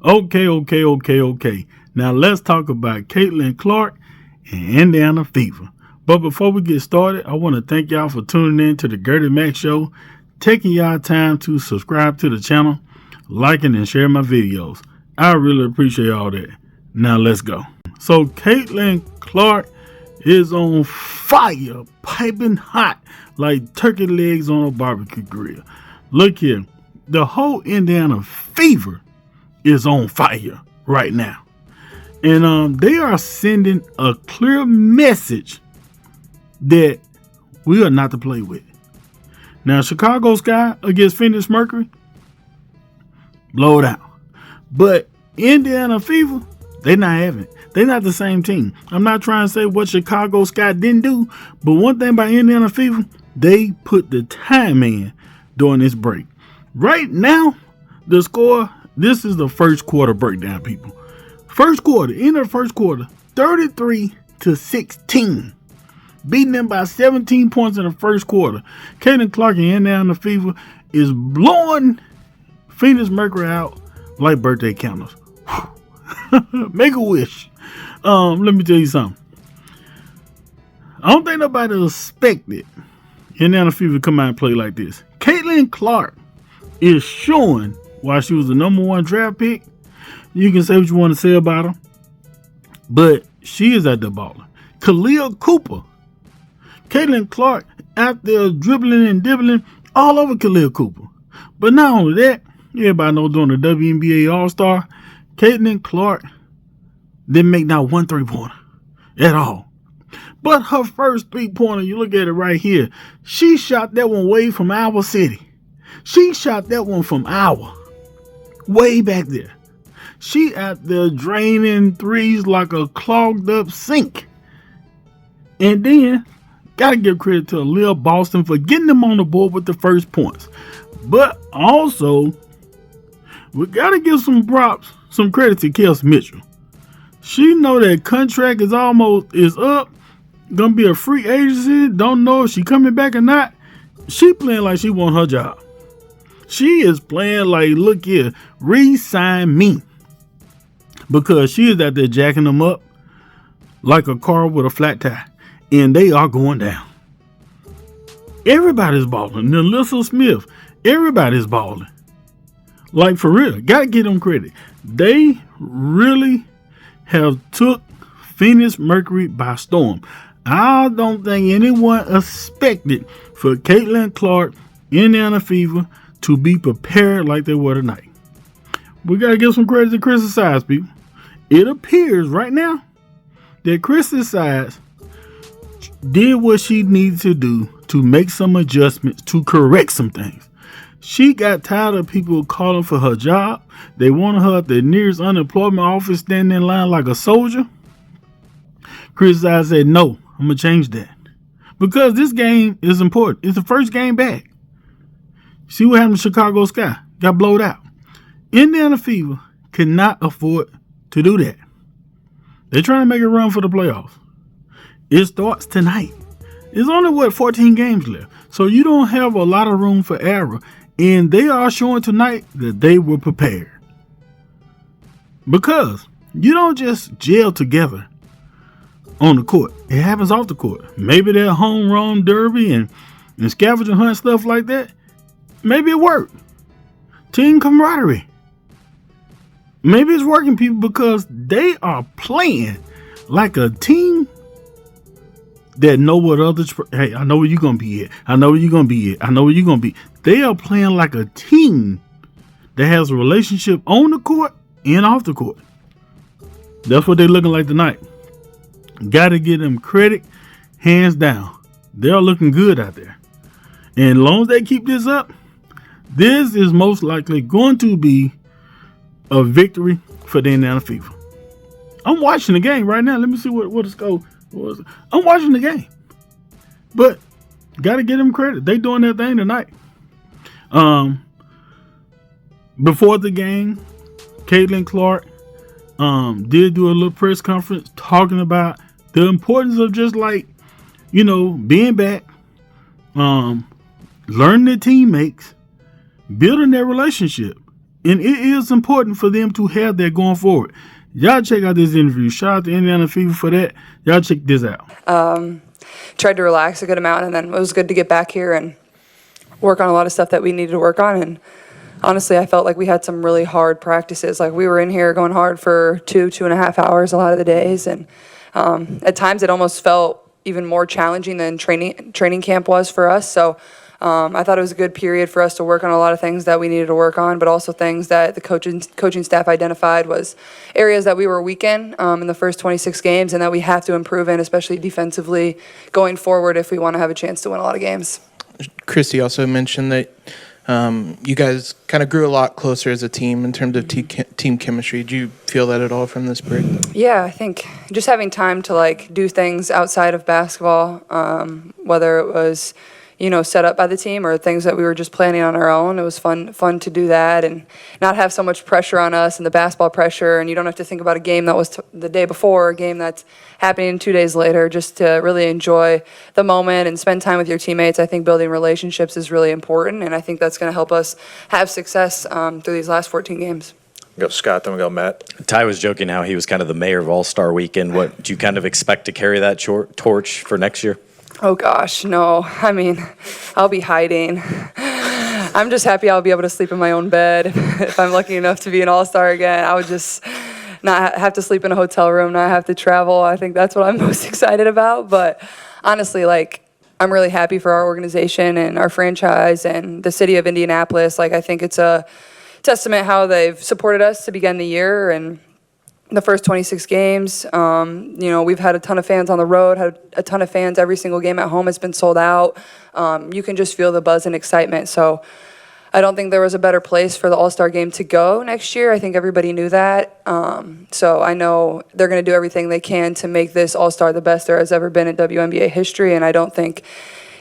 Okay. Now let's talk about Caitlin and Indiana Fever. But before we get started, I want to thank y'all for tuning in to the Gertie Mac Show, taking y'all time to subscribe to the channel, liking and sharing my videos. I really appreciate all that. Now let's go. So Caitlin Clark is on fire, piping hot like turkey legs on a barbecue grill. Look here, the whole Indiana Fever is on fire right now. And they are sending a clear message that we are not to play with. Now, Chicago Sky against Phoenix Mercury, blow it out. But Indiana Fever, they not having it. They're not the same team. I'm not trying to say what Chicago Sky didn't do, but one thing about Indiana Fever, they put the time in during this break. Right now, the score, this is the first quarter breakdown, people. End of the first quarter, 33-16. Beating them by 17 points in the first quarter. Caitlin Clark and Indiana Fever is blowing Phoenix Mercury out like birthday candles. Make a wish. Let me tell you something. I don't think nobody expected Indiana Fever come out and play like this. Caitlin Clark is showing why she was the #1 draft pick. You can say what you want to say about her, but she is at the baller. Khalil Cooper. Caitlin Clark out there dribbling and dibbling all over Khalil Cooper. But not only that, everybody knows during the WNBA All-Star, Caitlin Clark didn't make not one three-pointer at all. But her first three-pointer, you look at it right here, she shot that one way from Iowa City. She shot that one from Iowa, way back there. She out there draining threes like a clogged up sink. And then, gotta give credit to Lil Boston for getting them on the board with the first points. But also, we gotta give some props, some credit to Kelsey Mitchell. She know that contract is up. Gonna be a free agency. Don't know if she coming back or not. She playing like she want her job. She is playing like, look here, re-sign me. Because she is out there jacking them up like a car with a flat tire. And they are going down. Everybody's balling. Nalissa Smith, everybody's balling. Like for real, gotta give them credit. They really have took Phoenix Mercury by storm. I don't think anyone expected for Caitlin Clark, Indiana Fever, to be prepared like they were tonight. We gotta give some credit to Crystal Sides, people. It appears right now that Crystal Sides did what she needed to do to make some adjustments to correct some things. She got tired of people calling for her job. They wanted her at the nearest unemployment office standing in line like a soldier. Chris Sides said, no, I'm going to change that. Because this game is important. It's the first game back. See what happened to Chicago Sky? Got blowed out. Indiana Fever cannot afford to do that. They're trying to make a run for the playoffs. It starts tonight. There's only, 14 games left. So you don't have a lot of room for error. And they are showing tonight that they were prepared. Because you don't just gel together on the court. It happens off the court. Maybe that home run derby and scavenger hunt stuff like that. Maybe it worked. Team camaraderie. Maybe it's working, people, because they are playing like a team that know what others. Hey, I know where you're going to be at. I know where you're going to be at. I know where you're going to be. They are playing like a team that has a relationship on the court and off the court. That's what they're looking like tonight. Got to give them credit, hands down. They're looking good out there. And as long as they keep this up, this is most likely going to be a victory for the Indiana Fever. I'm watching the game right now. Let me see what the score was. I'm watching the game. But got to give them credit. They doing their thing tonight. Before the game, Caitlin Clark did do a little press conference talking about the importance of just being back, learning their teammates, building their relationship. And it is important for them to have that going forward. Y'all check out this interview. Shout out to Indiana Fever for that. Y'all check this out. Tried to relax a good amount, and then it was good to get back here and work on a lot of stuff that we needed to work on. And honestly, I felt like we had some really hard practices. Like, we were in here going hard for 2.5 hours a lot of the days. And at times it almost felt even more challenging than training camp was for us. So I thought it was a good period for us to work on a lot of things that we needed to work on, but also things that the coaching staff identified was areas that we were weak in the first 26 games and that we have to improve in, especially defensively going forward if we want to have a chance to win a lot of games. Christy also mentioned that you guys kind of grew a lot closer as a team in terms of team chemistry. Do you feel that at all from this break? Yeah, I think just having time to do things outside of basketball, whether it was set up by the team or things that we were just planning on our own. It was fun to do that and not have so much pressure on us and the basketball pressure, and you don't have to think about a game that was the day before, a game that's happening 2 days later, just to really enjoy the moment and spend time with your teammates. I think building relationships is really important, and I think that's going to help us have success through these last 14 games. Go Scott, then we go Matt. Ty was joking how he was kind of the mayor of All-Star Weekend. What do you kind of expect to carry that torch for next year? Oh, gosh, no. I mean, I'll be hiding. I'm just happy I'll be able to sleep in my own bed. If I'm lucky enough to be an all-star again, I would just not have to sleep in a hotel room, not have to travel. I think that's what I'm most excited about. But honestly, I'm really happy for our organization and our franchise and the city of Indianapolis. I think it's a testament how they've supported us to begin the year and the first 26 games. We've had a ton of fans on the road, had a ton of fans. Every single game at home has been sold out. You can just feel the buzz and excitement. So I don't think there was a better place for the All-Star game to go next year. I think everybody knew that. So I know they're going to do everything they can to make this All-Star the best there has ever been in WNBA history. And I don't think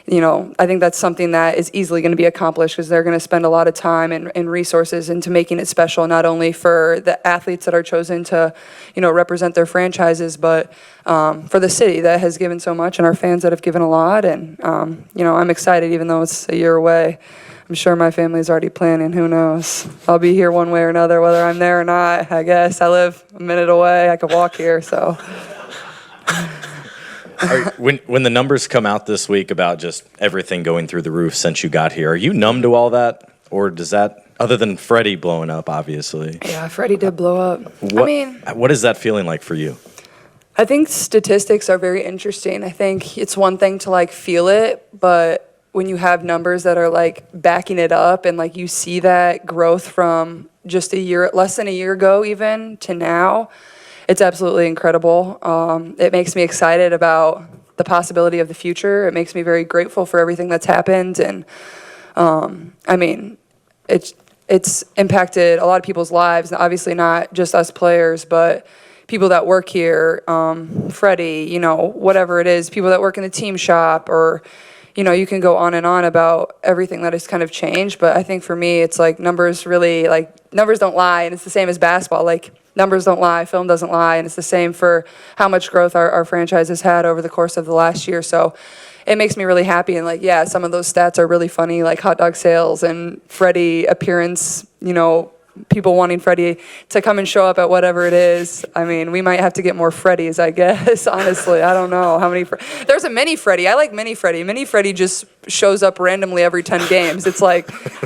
I think that's something that is easily going to be accomplished because they're going to spend a lot of time and resources into making it special, not only for the athletes that are chosen to, represent their franchises, but for the city that has given so much and our fans that have given a lot. And, I'm excited even though it's a year away. I'm sure my family's already planning. Who knows? I'll be here one way or another, whether I'm there or not. I guess I live a minute away. I could walk here, so... When the numbers come out this week about just everything going through the roof since you got here, are you numb to all that? Or does that, other than Freddie blowing up, obviously? Yeah, Freddie did blow up. What is that feeling like for you? I think statistics are very interesting. I think it's one thing to feel it, but when you have numbers that are backing it up and you see that growth from just less than a year ago even to now, it's absolutely incredible. It makes me excited about the possibility of the future. It makes me very grateful for everything that's happened. And, it's impacted a lot of people's lives, obviously not just us players, but people that work here, Freddie, whatever it is, people that work in the team shop or, you can go on and on about everything that has kind of changed. But I think for me, it's numbers really, numbers don't lie. And it's the same as basketball. Numbers don't lie, film doesn't lie, and it's the same for how much growth our franchise has had over the course of the last year. So it makes me really happy. And some of those stats are really funny, like hot dog sales and Freddie appearance, people wanting Freddie to come and show up at whatever it is. I mean, we might have to get more Freddies, I guess, honestly. I don't know how many. There's a mini Freddie. I like mini Freddie. Mini Freddie just shows up randomly every 10 games. It's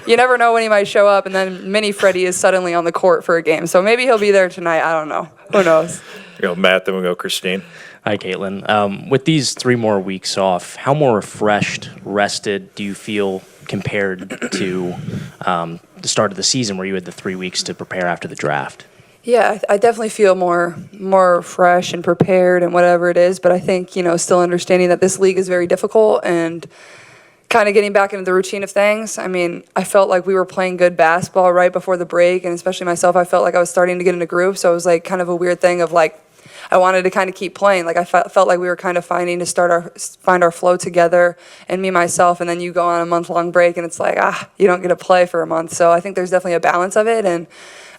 you never know when he might show up, and then mini Freddie is suddenly on the court for a game. So maybe he'll be there tonight. I don't know. Who knows? We go Matt, then we go Christine. Hi, Caitlin. With these 3 more weeks off, how more refreshed, rested do you feel compared to the start of the season where you had the 3 weeks to prepare after the draft? Yeah, I definitely feel more fresh and prepared and whatever it is. But I think, still understanding that this league is very difficult and kind of getting back into the routine of things. I mean, I felt like we were playing good basketball right before the break. And especially myself, I felt like I was starting to get in a groove. So it was kind of a weird thing of I wanted to kind of keep playing. I felt like we were kind of find our flow together, and me, myself, and then you go on a month-long break, and it's you don't get to play for a month. So I think there's definitely a balance of it, and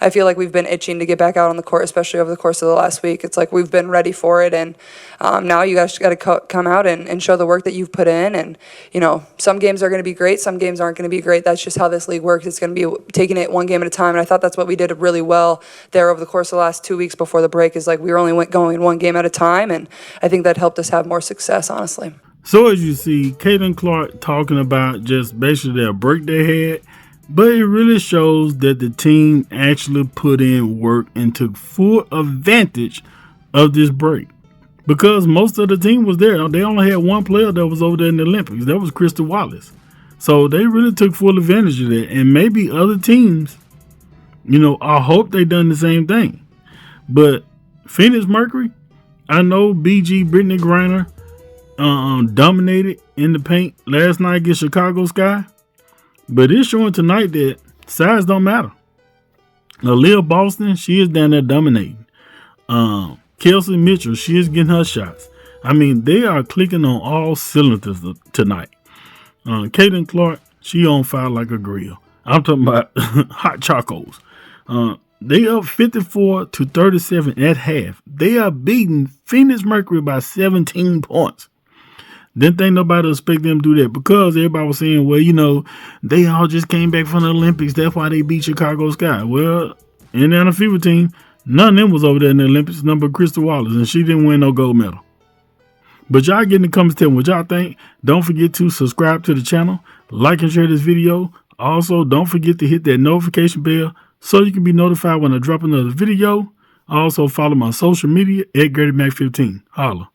I feel like we've been itching to get back out on the court, especially over the course of the last week. It's like we've been ready for it, and now you guys got to come out and show the work that you've put in. And, some games are going to be great, some games aren't going to be great. That's just how this league works. It's going to be taking it one game at a time, and I thought that's what we did really well there over the course of the last 2 weeks before the break, is like we were only going one game at a time, and I think that helped us have more success, honestly. So as you see, Caitlin talking about just basically their break they had, but it really shows that the team actually put in work and took full advantage of this break. Because most of the team was there. They only had one player that was over there in the Olympics. That was Crystal Wallace. So they really took full advantage of that. And maybe other teams, I hope they done the same thing. But Phoenix Mercury, I know BG Brittany Griner dominated in the paint last night against Chicago Sky. But it's showing tonight that size don't matter. Aaliyah Boston, she is down there dominating. Kelsey Mitchell, she is getting her shots. I mean, they are clicking on all cylinders tonight. Caitlin Clark, she on fire like a grill. I'm talking about hot chocos. They up 54-37 at half. They are beating Phoenix Mercury by 17 points. Didn't think nobody expect them to do that, because everybody was saying, well, they all just came back from the Olympics. That's why they beat Chicago Sky. Well, indianafever team, none of them was over there in the Olympics, number Crystal Wallace, and she didn't win no gold medal. But y'all get in the comments, tell me what y'all think. Don't forget to subscribe to the channel, like and share this video. Also, don't forget to hit that notification bell so you can be notified when I drop another video. Also, follow my social media at GradyMac15. Holla.